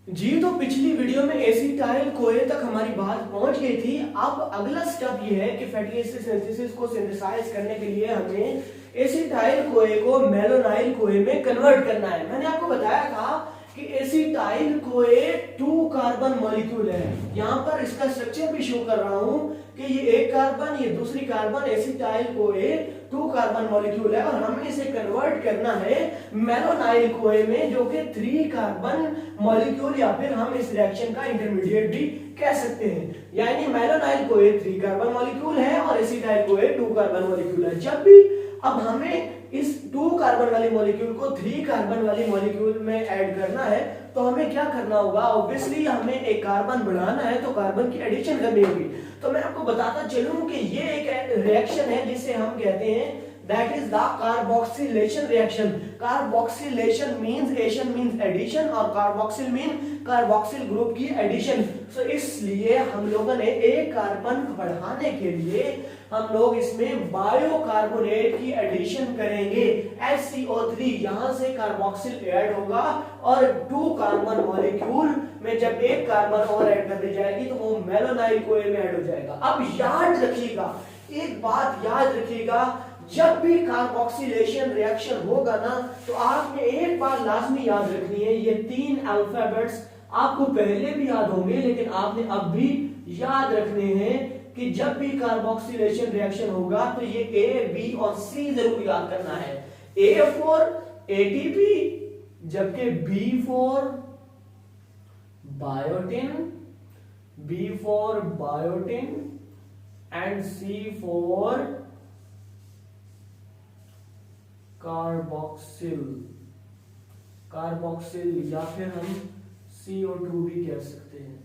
जी तो पिछली वीडियो में एसिटाइल कोए तक हमारी बात पहुंच गई थी। अब अगला स्टेप ये है कि फैटी एसिड सिंथेसिस को सिंथेसाइज करने के लिए हमें एसिटाइल कोए को मेलोनाइल कोए में कन्वर्ट करना है। मैंने आपको बताया था कि एसिटाइल कोए 2 कार्बन मॉलिक्यूल है। यहाँ पर इसका स्ट्रक्चर भी शो कर रहा हूँ कि ये एक कार्बन, ये दूसरी carbon, acetyl CoA 2 carbon molecule है और हमें इसे कन्वर्ट करना है मेलोनाइल कोए में, जो कि 3 कार्बन मॉलिक्यूल या फिर हम इस रिएक्शन का इंटरमीडिएट भी कह सकते हैं। यानी मेलोनाइल कोए 3 कार्बन मॉलिक्यूल है और एसिटाइल कोए 2 कार्बन मॉलिक्यूल है। जब भी अब हमें इस 2 कार्बन वाली मॉलिक्यूल को 3 कार्बन वाली मॉलिक्यूल में ऐड करना है तो हमें क्या करना होगा? ऑब्वियसली हमें एक कार्बन बढ़ाना है तो कार्बन की एडिशन करनी होगी। तो मैं आपको बताता चलूं कि ये एक रिएक्शन है जिसे हम कहते हैं that is the carboxylation reaction. Carboxylation means Asian means addition और carboxyl mean carboxyl group की addition. So इसलिए हम लोगों ने एक कार्बन बढ़ाने के लिए हम लोग इसमें बायोकार्बोनेट की एडिशन करेंगे। HCO3 यहां से कार्बोक्सिल ऐड होगा और 2 कार्बन मॉलिक्यूल में जब एक कार्बन और ऐड कर दी जाएगी तो वो मेलोनाइल कोए में ऐड हो जाएगा। अब याद रखिएगा, एक बात याद रखिएगा, जब भी कार्बोक्सिलेशन रिएक्शन होगा ना तो आपने एक बात लाजमी याद रखनी है, ये 3 अल्फाबेट्स आपको पहले भी याद होंगे लेकिन आपने अब भी याद रखने हैं कि जब भी कार्बोक्सिलेशन रिएक्शन होगा तो ये A, B और C जरूर याद करना है। A फॉर ATP, जबकि B for biotin, B for biotin and C for carboxyl, carboxyl या फिर हम CO2 भी कह सकते हैं।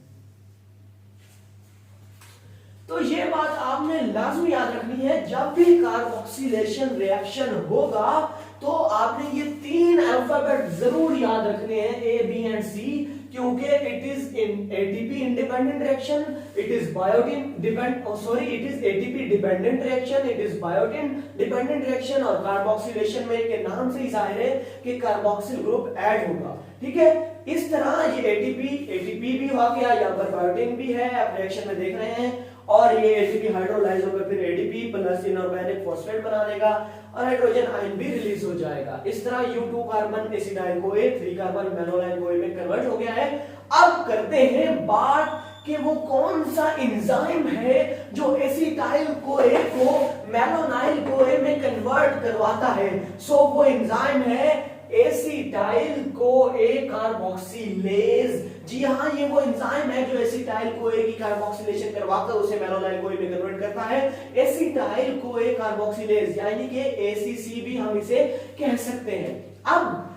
तो ये बात आपने लाजमी याद रखनी है, जब भी कार्बोक्सिलेशन रिएक्शन होगा तो आपने ये 3 अल्फाबेट जरूर याद रखने हैं, A, B एंड C, क्योंकि it is ATP independent reaction, it is biotin dependent, it is ATP dependent reaction, it is biotin dependent reaction और कार्बोक्सिलेशन में के नाम से ही जाहिर है कि कार्बोक्सिल ग्रुप ऐड होगा। ठीक है, इस तरह ये ATP भी हो गया, यहाँ पर बायोटिन भी है, आप रिएक्शन में देख रहे हैं, और ये ATP हाइड्रोलाइज होकर फिर ADP प्लस इनऑर्गेनिक फॉस्फेट बना देगा और हाइड्रोजन आयन भी रिलीज हो जाएगा। इस तरह U2 carbon acetyl CoA 3 carbon मेलोनाइल कोए में कन्वर्ट हो गया है। अब करते हैं बात कि वो कौन सा एंजाइम है जो एसिटाइल कोए को मेलोनाइल कोए में कन्वर्ट करवाता है। सो वो एंजाइम है एसिटाइल कोए कार्बोक्सिलेज। जी हाँ, ये वो एंजाइम है जो एसिटाइल कोए की कार्बोक्सिलेशन करवाकर उसे मेलोनाइल कोए में कन्वर्ट करता है। एसिटाइल कोए कार्बोक्सिलेज यानी कि ACC भी हम इसे कह सकते हैं। अब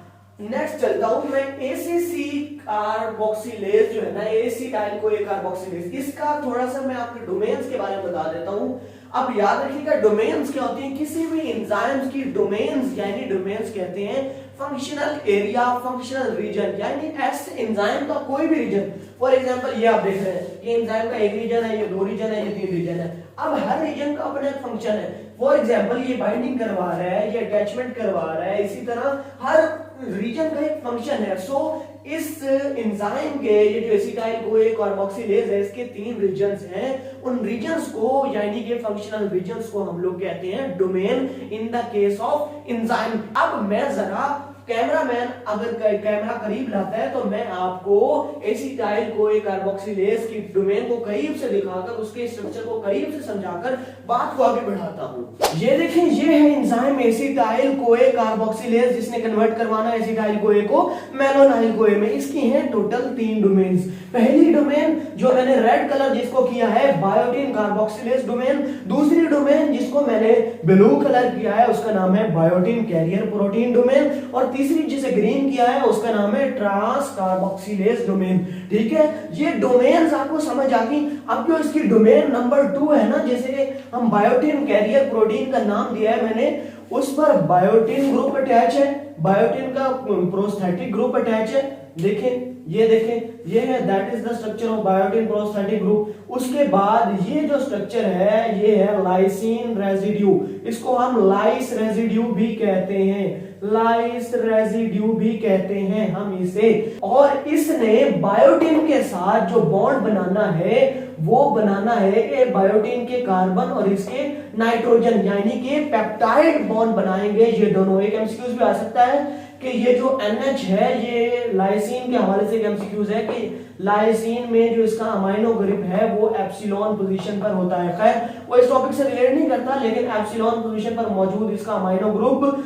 नेक्स्ट चलता हूं मैं, ACC कार्बोक्सिलेज जो है ना, एसिटाइल कोए कार्बोक्सिलेज, इसका थोड़ा सा मैं आपके डोमेन्स के बारे में बता देता हूं। अब याद रखिएगा डोमेन्स क्या होती हैं, किसी भी एंजाइम्स की डोमेन्स, यानी डोमेन्स कहते हैं फंक्शनल एरिया, फंक्शनल रीजन, यानी एस एंजाइम का कोई भी रीजन। फॉर एग्जांपल ये आप देख रहे हैं, ये एंजाइम का एक रीजन है, ये 2 रीजन है, ये 3 रीजन है। अब हर रीजन का अपना एक फंक्शन है। फॉर एग्जांपल ये बाइंडिंग करवा रहा है, ये अटैचमेंट करवा रहा है, इसी तरह हर रीजन का एक फंक्शन है। सो इस एंजाइम के ये जो एसिटाइल कोए कार्बोक्सिलेज है, इसके 3 रीजन्स हैं। उन रीजन्स को यानी कि फंक्शनल रीजन्स को हम लोग कहते हैं domain in the case of enzyme. अब मैं जरा कैमरामैन अगर कैमरा करीब लाता है तो मैं आपको एसिटाइल कोए कार्बोक्सिलेज की डोमेन को करीब से दिखाकर उसके स्ट्रक्चर को करीब से समझाकर बात को आगे बढ़ाता हूं। ये देखें, ये है एंजाइम एसिटाइल कोए कार्बोक्सिलेज जिसने कन्वर्ट करवाना है एसिटाइल कोए को मेलोनाइल कोए में। इसकी हैं टोटल 3 डोमेन्स। पहली डोमेन जो मैंने रेड कलर जिसको किया है बायोटिन कार्बोक्सिलेज डोमेन, दूसरी डोमेन जिसको मैंने ब्लू कलर किया है उसका नाम है बायोटिन कैरियर प्रोटीन डोमेन, और तीसरी जिसे ग्रीन किया है उसका नाम है ट्रांस कार्बोक्सिलेज डोमेन। ठीक है, ये डोमेन्स आपको समझ आ गई। अब जो इसकी डोमेन नंबर 2 है ना, जैसे हम बायोटिन कैरियर प्रोटीन का नाम दिया है मैंने, उस पर बायोटिन ग्रुप अटैच है, बायोटिन का प्रोस्थेटिक ग्रुप अटैच है। देखें ये देखें, ये है that is the structure of biotin prosthetic group. उसके बाद ये जो स्ट्रक्चर है ये है लाइसिन रेजिड्यू, इसको हम लाइस रेजिड्यू भी कहते हैं, लाइस रेजिड्यू भी कहते हैं हम इसे। और इसने बायोटिन के साथ जो बॉन्ड बनाना है वो बनाना है कि बायोटिन के कार्बन और इसके नाइट्रोजन यानी कि पेप्टाइड बॉन्ड बनाएंगे ये दोनों। एक एमसीक्यूज भी आ सकता है कि ये जो NH है ये लाइसिन के हवाले से एक एमसीक्यूज है कि लाइसिन में जो इसका अमाइनो ग्रुप है वो एप्सिलॉन पोजीशन पर होता है। खैर वो इस टॉपिक से रिलेट नहीं करता, लेकिन एप्सिलॉन पोजीशन पर मौजूद इसका अमाइनो ग्रुप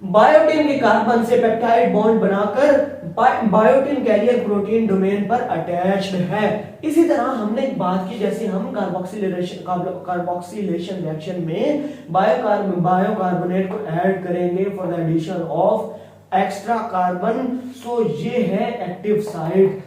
बायोटिन के कार्बन से पेप्टाइड बॉन्ड बनाकर बायोटिन कैरियर प्रोटीन डोमेन पर अटैच्ड है। इसी तरह हमने एक बात की, जैसे हम कार्बोक्सिलेशन रिएक्शन में बायोकार्बोनेट को ऐड करेंगे for the addition of extra carbon. So ये है एक्टिव साइट,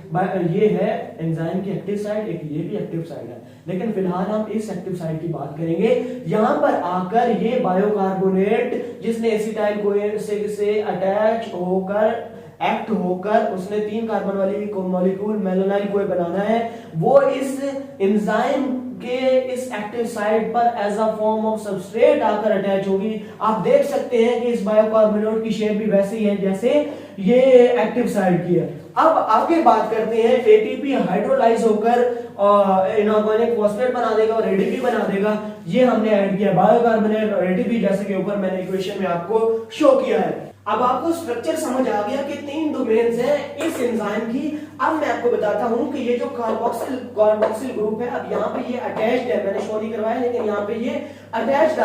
ये है एंजाइम की एक्टिव साइट, एक ये भी एक्टिव साइट है, लेकिन फिलहाल हम इस एक्टिव साइट की बात करेंगे। यहां पर आकर ये बायोकार्बोनेट जिसने एसिटाइल कोए से अटैच होकर एक्ट होकर उसने 3 कार्बन वाली मॉलिक्यूल मेलोनाइल कोए बनाना है, वो इस एंजाइम के इस एक्टिव साइट पर as a form of substrate आकर अटैच होगी। आप देख सकते हैं कि इस बायोकार्बोनेट की शेप भी वैसी ही है जैसे ये एक्टिव साइट की है। अब आगे बात करते हैं, एटीपी हाइड्रोलाइज होकर इनऑर्गेनिक फॉस्फेट बना देगा और एडीपी बना देगा। ये हमने ऐड किया बायोकार्बोनेट और एटीपी, जैसे कि ऊपर मैंने इक्वेशन में आपको शो किया है। अब आपको स्ट्रक्चर समझ आ गया कि 3 डोमेन्स हैं इस एंजाइम की। अब मैं आपको बताता हूं कि ये जो कार्बोक्सिल ग्रुप है, अब यहाँ पे ये अटैच्ड है, मैंने शो नहीं करवाया लेकिन यहाँ पे ये अटैच्ड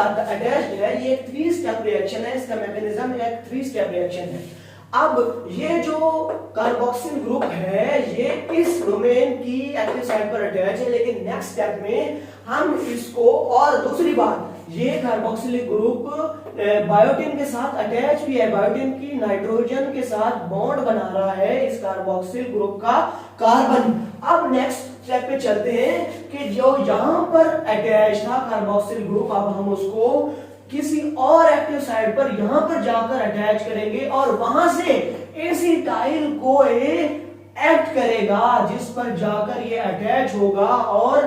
है। ये एक 3 स्टेप रिएक्शन है, इसका मैकेनिज्म एक 3 स्टेप रिएक्शन है। अब ये जो कार्बोक्सिल ग्रुप है ये इस डोमेन की एक्टिव साइट पर अटैच है, लेकिन नेक्स्ट स्टेप में हम इसको, और दूसरी बात ये कार्बोक्सिल ग्रुप बायोटिन के साथ अटैच भी है, बायोटिन की नाइट्रोजन के साथ बॉन्ड बना रहा है इस कार्बोक्सिल ग्रुप का कार्बन। अब नेक्स्ट स्टेप पे चलते हैं कि जो यहां पर अटैच था कार्बोक्सिल ग्रुप, अब हम उसको किसी और एक्टिव साइट पर यहां पर जाकर अटैच करेंगे और वहां से एसिटाइल कोए एक्ट करेगा जिस पर जाकर ये अटैच होगा और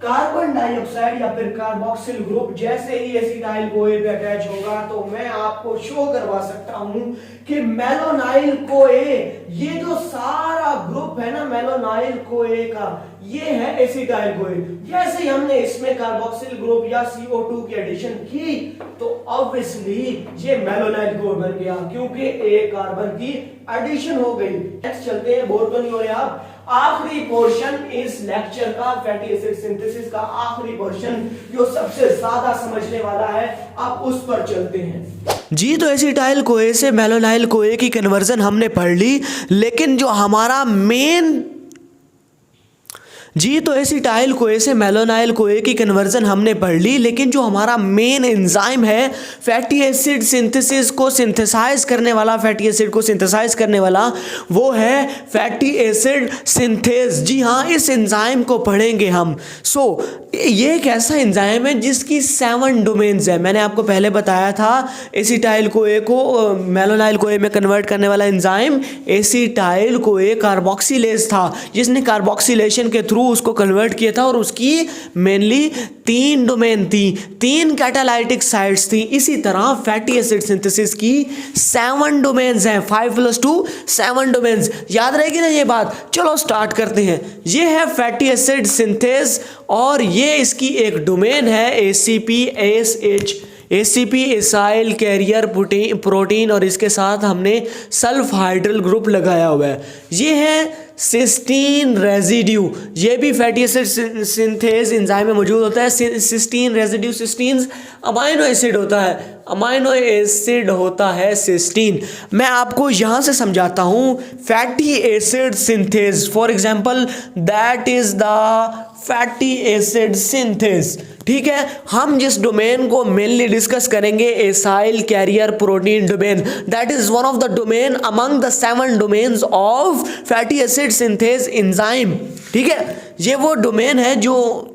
कार्बन डाइऑक्साइड या फिर कार्बोक्सिल ग्रुप जैसे ही एसिटाइल कोए पे अटैच होगा तो मैं आपको शो करवा सकता हूं कि मेलोनाइल कोए, ये जो सारा ग्रुप है ना मेलोनाइल कोए का, ये है एसिटाइल कोए। जैसे ही हमने इसमें कार्बोक्सिल ग्रुप या CO2 की एडिशन की तो ऑब्वियसली ये मेलोनाइल कोए बन गया क्योंकि एक कार्बन की एडिशन हो गई। नेक्स्ट चलते हैं, बोर तो नहीं हो रहे आप। आखिरी पोर्शन इस लेक्चर का फैटी एसिड सिंथेसिस का आखिरी पोर्शन जो सबसे ज्यादा समझने वाला है, आप उस पर चलते हैं। जी तो एसिटाइल कोए से मेलोनाइल कोए की कन्वर्जन हमने पढ़ ली, लेकिन जो हमारा मेन एसिटाइल कोए से मेलोनाइल कोए की कन्वर्जन हमने पढ़ ली, लेकिन जो हमारा मेन एंजाइम है फैटी एसिड सिंथेसिस को सिंथेसाइज करने वाला, फैटी एसिड को सिंथेसाइज करने वाला, वो है फैटी एसिड सिंथेज। जी हाँ, इस एंजाइम को पढ़ेंगे हम। ये एक ऐसा एंजाइम है जिसकी 7 डोमेन्स है। मैंने आपको पहले बताया था एसिटाइल कोए को मेलोनाइल कोए में कन्वर्ट करने वाला एंजाइम एसिटाइल कोए कार्बोक्सिलेज था, जिसने कार्बोक्सिलेशन के थ्रू उसको कन्वर्ट किया था और उसकी मेनली 3 डोमेन थी, 3 कैटालाइटिक साइट्स थी। इसी तरह फैटी एसिड सिंथेसिस की 7 डोमेन्स हैं, 5 + 2 7 डोमेन्स। याद रहेगी ना ये बात? चलो स्टार्ट करते हैं। ये है फैटी एसिड सिंथेस और ये इसकी एक डोमेन है ACP-ASH, ACP acyl carrier protein, और इसके साथ हमने सल्फ हाइड्रल ग्रुप लगाया हुआ है। ये है सिस्टीन रेजिड्यू, ये भी फैटी एसिड सिंथेज एंजाइम में मौजूद होता है। Cysteine residue, cysteine amino acid होता है, अमाइनो एसिड होता है सिस्टीन। मैं आपको यहाँ से समझाता हूँ fatty acid synthase. For example that is the fatty acid synthase. ठीक है, हम जिस डोमेन को मेनली डिस्कस करेंगे acyl career protein domain, that is one of the domain among the 7 domains of fatty acid synthase enzyme. ठीक है, ये वो डोमेन है जो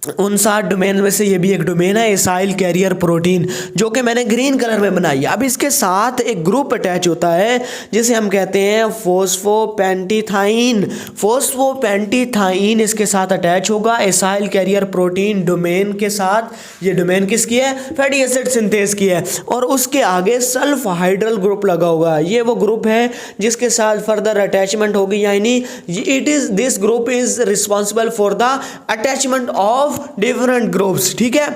उन 7 डोमेन में से ये भी एक डोमेन है, एसाइल कैरियर प्रोटीन, जो कि मैंने ग्रीन कलर में बनाई है। अब इसके साथ एक ग्रुप अटैच होता है जिसे हम कहते हैं फॉस्फोपेंटीथाइन। फॉस्फोपेंटीथाइन इसके साथ अटैच होगा एसाइल कैरियर प्रोटीन डोमेन के साथ। ये डोमेन किसकी है? फैटी एसिड सिंथेज की है। और उसके आगे सल्फ हाइड्रल ग्रुप लगा होगा। ये वो ग्रुप है जिसके साथ फर्दर अटैचमेंट होगी, यानी this group is responsible for the attachment of different groups. ठीक है,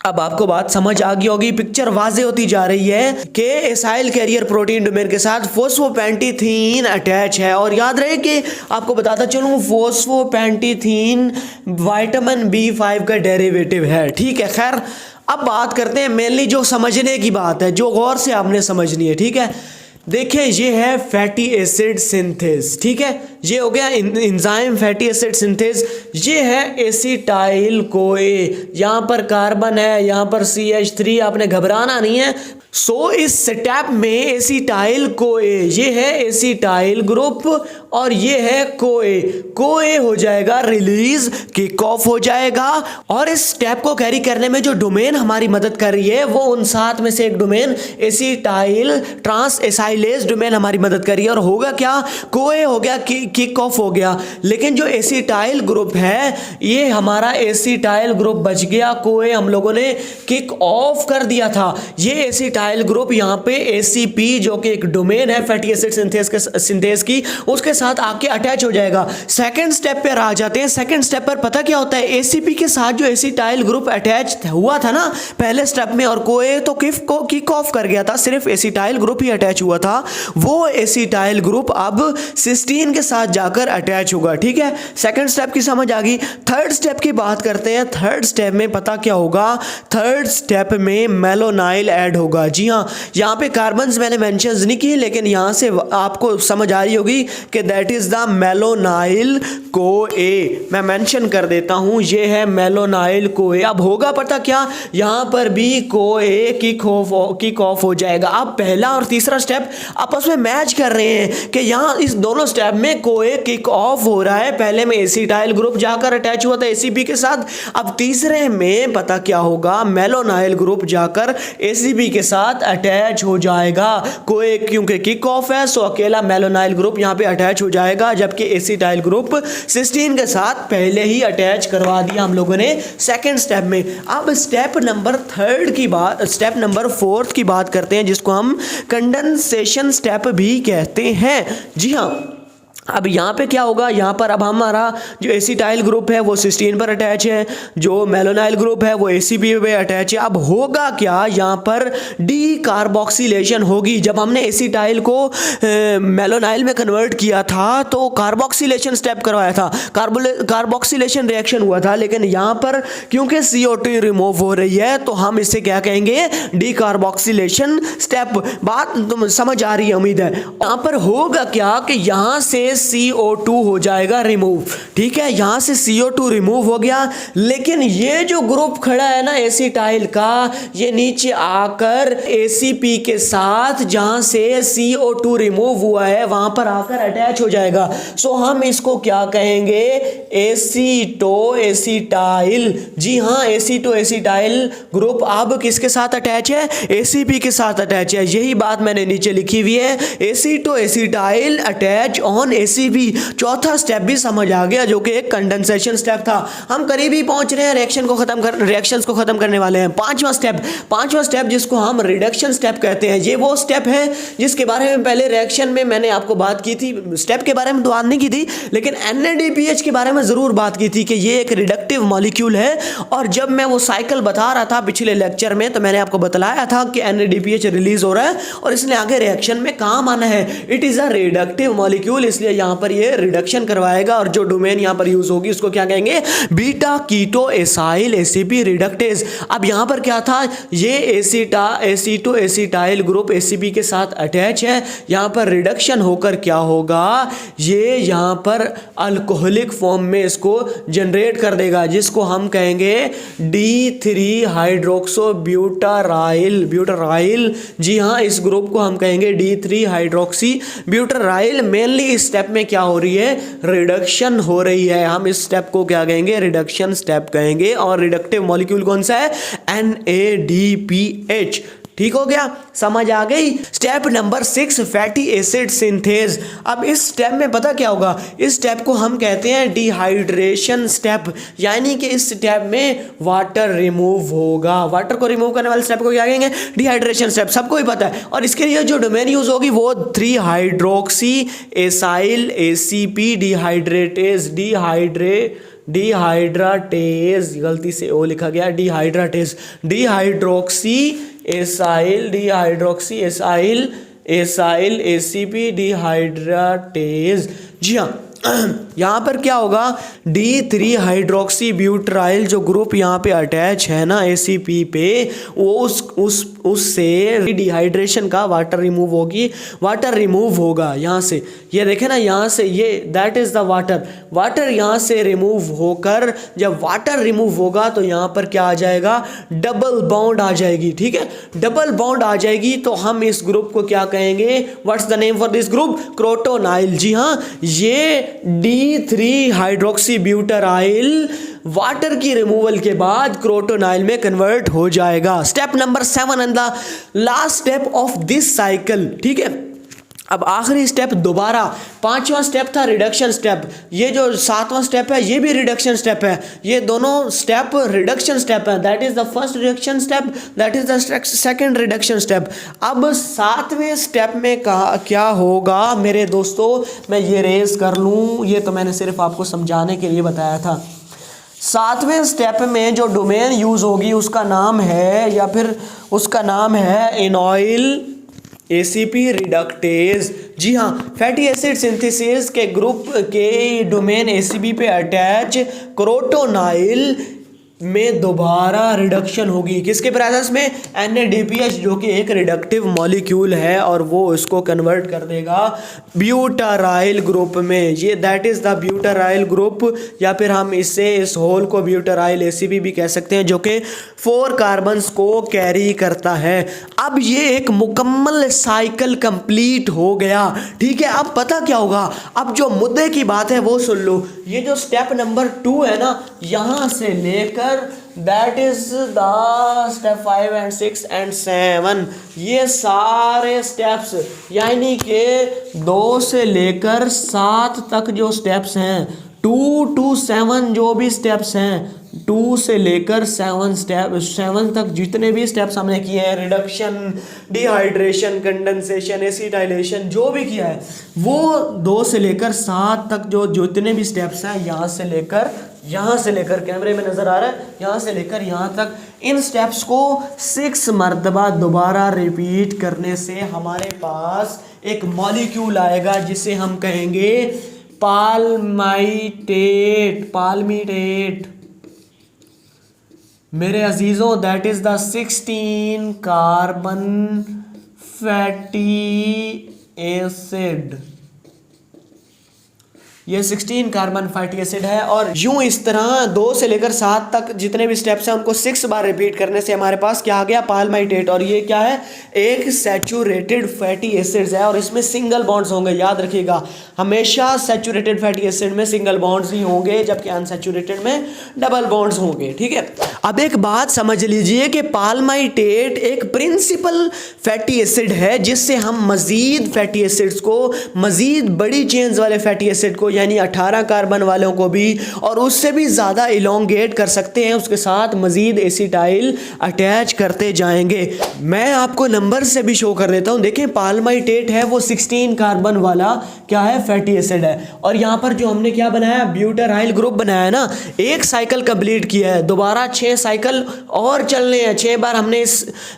अब आपको बात समझ आ गई होगी, पिक्चर वाजे होती जा रही है कि एसाइल कैरियर प्रोटीन डोमेन के साथ फॉस्फोपेंटीथीन अटैच है। और याद रहे कि आपको बताता चलूं, फॉस्फोपेंटीथीन विटामिन B5 का डेरिवेटिव है। ठीक है, खैर अब बात करते हैं मेनली जो समझने की बात है, जो गौर से आपने समझनी है। ठीक है, देखिए ये है फैटी एसिड सिंथेज। ठीक है, ये हो गया एंजाइम फैटी एसिड सिंथेज। ये है एसिटाइल कोए, यहाँ पर कार्बन है, यहाँ पर CH3, आपने घबराना नहीं है। इस स्टेप में एसिटाइल कोए, ये है एसिटाइल ग्रुप और ये है कोए। कोए हो जाएगा रिलीज, किक ऑफ हो जाएगा। और इस स्टेप को कैरी करने में जो डोमेन हमारी मदद कर रही है वो उन 7 में से एक domain acetyl trans acylase domain हमारी मदद कर रही है। और होगा क्या? कोए हो गया, किक ऑफ हो गया। लेकिन जो एसिटाइल ग्रुप है, ये हमारा एसिटाइल ग्रुप बच गया, कोए हम लोगों ने किक ऑफ कर दिया था। ये एसिटाइल ग्रुप यहाँ पे ACP जो कि एक डोमेन है फैटी एसिड सिंथेज की, उसके साथ आके अटैच हो जाएगा। सेकंड स्टेप पर आ जाते हैं। सेकंड स्टेप पर पता क्या होता है? ACP के साथ जो एसिटाइल ग्रुप अटैच हुआ था ना पहले स्टेप में, और कोए तो किक ऑफ कर गया था, सिर्फ एसिटाइल ग्रुप ही अटैच हुआ था। वो एसिटाइल ग्रुप अब सिस्टीन के साथ जाकर अटैच होगा। ठीक है, सेकंड स्टेप की समझ आ गई। थर्ड स्टेप की बात करते हैं। थर्ड स्टेप में पता क्या होगा? थर्ड स्टेप में मेलोनाइल ऐड होगा। जी हाँ, यहाँ पे कार्बन्स मैंने मेंशन नहीं की, लेकिन यहाँ से आपको समझ आ रही होगी कि दैट इज द मेलोनाइल कोए। मैं मेंशन कर देता हूँ, ये है मेलोनाइल कोए। अब होगा पता क्या? यहाँ पर भी कोए किक ऑफ हो जाएगा। अब पहला और तीसरा स्टेप आपस में मैच कर रहे हैं कि यहाँ इस दोनों स्टेप में कोए किक ऑफ हो रहा है। पहले में एसिटाइल ग्रुप जाकर अटैच हुआ था ACP के साथ, अब तीसरे में पता क्या होगा? मेलोनाइल ग्रुप जाकर ACP के साथ अटैच हो जाएगा। कोए क्योंकि किक ऑफ है, सो अकेला मेलोनाइल ग्रुप यहाँ पे अटैच हो जाएगा, जबकि एसिटाइल ग्रुप सिस्टीन के साथ पहले ही अटैच करवा दिया हम लोगों ने सेकंड स्टेप में। अब स्टेप नंबर 4 की बात करते हैं, जिसको हम कंडेंसेशन स्टेप भी कहते हैं। जी हाँ, अब यहाँ पे क्या होगा? यहाँ पर अब हमारा जो एसिटाइल ग्रुप है वो सिस्टीन पर अटैच है, जो मेलोनाइल ग्रुप है वो ACP पे अटैच है। अब होगा क्या? यहाँ पर डीकार्बोक्सिलेशन होगी। जब हमने एसिटाइल को मेलोनाइल में कन्वर्ट किया था तो कार्बोक्सिलेशन स्टेप करवाया था, कार्बोक्सिलेशन रिएक्शन हुआ था। लेकिन यहाँ पर क्योंकि CO2 रिमूव हो रही है तो हम इसे क्या कहेंगे? Decarboxylation step. बात तुम समझ आ रही है उम्मीद है। यहाँ पर होगा क्या कि यहाँ से CO2 हो जाएगा रिमूव। ठीक है, यहां से CO2 रिमूव हो गया, लेकिन ये जो ग्रुप खड़ा है ना एसिटाइल का, ये नीचे आकर ACP के साथ जहां से CO2 रिमूव हुआ है वहां पर आकर अटैच हो जाएगा। सो हम इसको क्या कहेंगे? Aceto acetyl. जी हाँ, एसीटो एसिटाइल ग्रुप अब किसके साथ अटैच है? ACP के साथ अटैच है। यही बात मैंने नीचे लिखी हुई है, aceto acetyl attach on ACP। चौथा स्टेप भी समझ आ गया, जो कि एक कंडेंसेशन स्टेप था। हम करीब ही पहुंच रहे हैं, रिएक्शंस को खत्म करने वाले हैं। पांचवा स्टेप जिसको हम रिडक्शन स्टेप कहते हैं, ये वो स्टेप है जिसके बारे में पहले रिएक्शन में मैंने आपको बात की थी। स्टेप के बारे में तो बात नहीं की थी, लेकिन NADPH के बारे में जरूर बात की थी कि ये एक रिडक्टिव मॉलिक्यूल है। और जब मैं वो साइकिल बता रहा था पिछले लेक्चर में, तो मैंने आपको बताया था कि NADPH रिलीज हो रहा है और इसने आगे रिएक्शन में काम आना है। It is a reductive molecule, इसलिए यहां पर ये रिडक्शन करवाएगा। और जो डोमेन यहां पर यूज होगी उसको क्या कहेंगे? Beta keto acyl ACP reductase. अब यहां पर क्या था? ये एसीटो एसिटाइल ग्रुप ACP के साथ अटैच है। यहां पर रिडक्शन होकर क्या होगा? ये यहां पर अल्कोहलिक फॉर्म में इसको जनरेट कर देगा, जिसको हम कहेंगे D3 हाइड्रोक्सो ब्यूटाराइल। जी हाँ, इस ग्रुप को हम कहेंगे D3 हाइड्रोक्सी ब्यूटाराइल। मेनली इस स्टेप में क्या हो रही है? रिडक्शन हो हो रही है, हम इस स्टेप को क्या कहेंगे, रिडक्शन स्टेप कहेंगे। और रिडक्टिव मॉलिक्यूल कौन सा है, NADPH। ठीक हो गया, समझ आ गई। Step number 6 fatty acid synthase. अब इस स्टेप में पता क्या होगा, इस स्टेप को हम कहते हैं डिहाइड्रेशन स्टेप, यानी कि इस स्टेप में वाटर रिमूव होगा। वाटर को रिमूव करने वाले स्टेप को क्या कहेंगे, डिहाइड्रेशन स्टेप, सबको ही पता है। और इसके लिए जो डोमेन यूज होगी वो 3 हाइड्रोक्सी एसाइल ACP डिहाइड्रेटेज, डिहाइड्राटेज, गलती से ओ लिखा गया, डिहाइड्राटेज, डिहाइड्रोक्सी एसाइल ACP डिहाइड्राटेज। जी हाँ, यहाँ पर क्या होगा, D3 हाइड्रोक्सी ब्यूटराइल जो ग्रुप यहाँ पे अटैच है ना ACP पे, वो उससे डिहाइड्रेशन का वाटर रिमूव होगा यहाँ से। ये देखे ना, यहाँ से ये दैट इज द वाटर यहाँ से रिमूव होकर, जब वाटर रिमूव होगा तो यहाँ पर क्या आ जाएगा, डबल बॉन्ड आ जाएगी। ठीक है, डबल बॉन्ड आ जाएगी तो हम इस ग्रुप को क्या कहेंगे, what's the name for this group, crotonyl. जी हाँ, ये D3 हाइड्रोक्सी ब्यूटराइल वाटर की रिमूवल के बाद क्रोटोनाइल में कन्वर्ट हो जाएगा। Step number 7 and the last step of this cycle. ठीक है, अब आखिरी स्टेप, दोबारा 5वां स्टेप था रिडक्शन स्टेप, ये जो 7वां स्टेप है ये भी रिडक्शन स्टेप है। ये दोनों स्टेप रिडक्शन स्टेप है, that is the first reduction step, that is the second reduction step. अब 7वें स्टेप में क्या होगा मेरे दोस्तों, मैं ये रेज कर लूँ, ये तो मैंने सिर्फ आपको समझाने के लिए बताया था। 7वें स्टेप में जो डोमेन यूज होगी उसका नाम है, या फिर उसका नाम है इनॉइल ACP रिडक्टेज। जी हाँ, फैटी एसिड सिंथेसिस के ग्रुप के डोमेन ACP पे अटैच क्रोटोनाइल में दोबारा रिडक्शन होगी, किसके प्रेजेंस में, NADPH जो कि एक रिडक्टिव मॉलिक्यूल है, और वो इसको कन्वर्ट कर देगा ब्यूटाराइल ग्रुप में। ये दैट इज द ब्यूटाराइल ग्रुप, या फिर हम इससे इस होल को ब्यूटाराइल ACP भी कह सकते हैं, जो कि 4 कार्बन्स को कैरी करता है। अब ये एक मुकम्मल साइकिल कंप्लीट हो गया। ठीक है, अब पता क्या होगा, अब जो मुद्दे की बात है वो सुन लो। ये जो स्टेप नंबर 2 है ना, यहाँ से लेकर that is the step 5 and 6 and 7, ये सारे स्टेप्स यानी कि 2 से लेकर 7 तक जो स्टेप्स हैं, 2 to 7 जो भी स्टेप्स हैं, 2 से लेकर 7 तक जितने भी स्टेप्स हमने किए हैं, रिडक्शन, डिहाइड्रेशन, कंडेंसेशन, एसिटाइलेशन, जो भी किया है, वो 2 से लेकर 7 तक जो जितने भी स्टेप्स हैं, यहाँ से लेकर कैमरे में नजर आ रहा है, यहाँ से लेकर यहाँ तक, इन स्टेप्स को 6 मरतबा दोबारा रिपीट करने से हमारे पास एक मॉलिक्यूल आएगा जिसे हम कहेंगे पाल्मिटेट। मेरे अजीजों, that is the 16 carbon fatty acid. ये 16 कार्बन फैटी एसिड है, और यूं इस तरह 2 से लेकर 7 तक जितने भी स्टेप्स हैं उनको 6 बार रिपीट करने से हमारे पास क्या आ गया, पाल्माइटेट। और ये क्या है, एक सैचुरेटेड फैटी एसिड्स है, और इसमें सिंगल बॉन्ड्स होंगे। याद रखिएगा, हमेशा सैचुरेटेड फैटी एसिड में सिंगल बॉन्ड्स ही होंगे, जबकि अनसैचुरेटेड में डबल बॉन्ड्स होंगे। ठीक है, अब एक बात समझ लीजिए कि पाल्माइटेट एक प्रिंसिपल फैटी एसिड है, जिससे हम मजीद फैटी एसिड्स को, मजीद बड़ी चेन्स वाले फैटी एसिड को, यानी 18 कार्बन वालों को भी, और उससे भी ज़्यादा इलोंगेट कर सकते हैं, उसके साथ मजीद एसिटाइल अटैच करते जाएंगे। मैं आपको नंबर से भी शो कर देता हूं, देखें पाल्माइटेट है वो 16 कार्बन वाला क्या है, फैटी एसिड है, और यहाँ पर जो हमने क्या बनाया, ब्यूटाराइल ग्रुप बनाया ना, एक साइकिल कंप्लीट किया है, दोबारा 6 साइकिल और चलने हैं, 6 बार हमने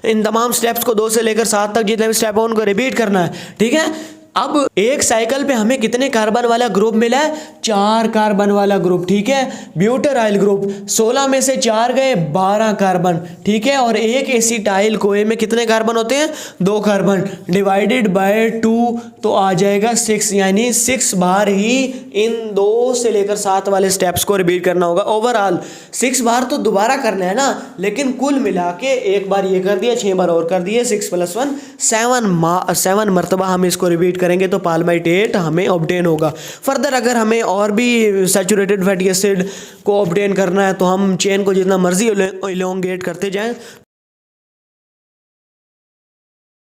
इन तमाम स्टेप्स को 2 से लेकर 7 तक जितने भी स्टेप उनको रिपीट करना है। ठीक है, अब एक साइकिल पे हमें कितने कार्बन वाला ग्रुप मिला है, 4 कार्बन वाला ग्रुप। ठीक है, ब्यूटाराइल ग्रुप, 16 में से 4 गए, 12 कार्बन। ठीक है, और एक एसिटाइल कोए में कितने कार्बन होते हैं, 2 कार्बन, डिवाइडेड बाय 2 तो आ जाएगा 6, यानी 6 बार ही इन 2 से लेकर 7 वाले स्टेप्स को रिपीट करना होगा। ओवरऑल 6 बार तो दोबारा करना है ना, लेकिन कुल मिला के एक बार ये कर दिया, 6 बार और कर दिए, 6 + 1 7 मरतबा हम इसको रिपीट करेंगे तो पाल्माइटेट हमें ऑब्टेन होगा। फर्दर अगर हमें और भी सैचुरेटेड फैटी एसिड को ऑब्टेन करना है तो हम चेन को जितना मर्जी इलोंगेट करते जाएं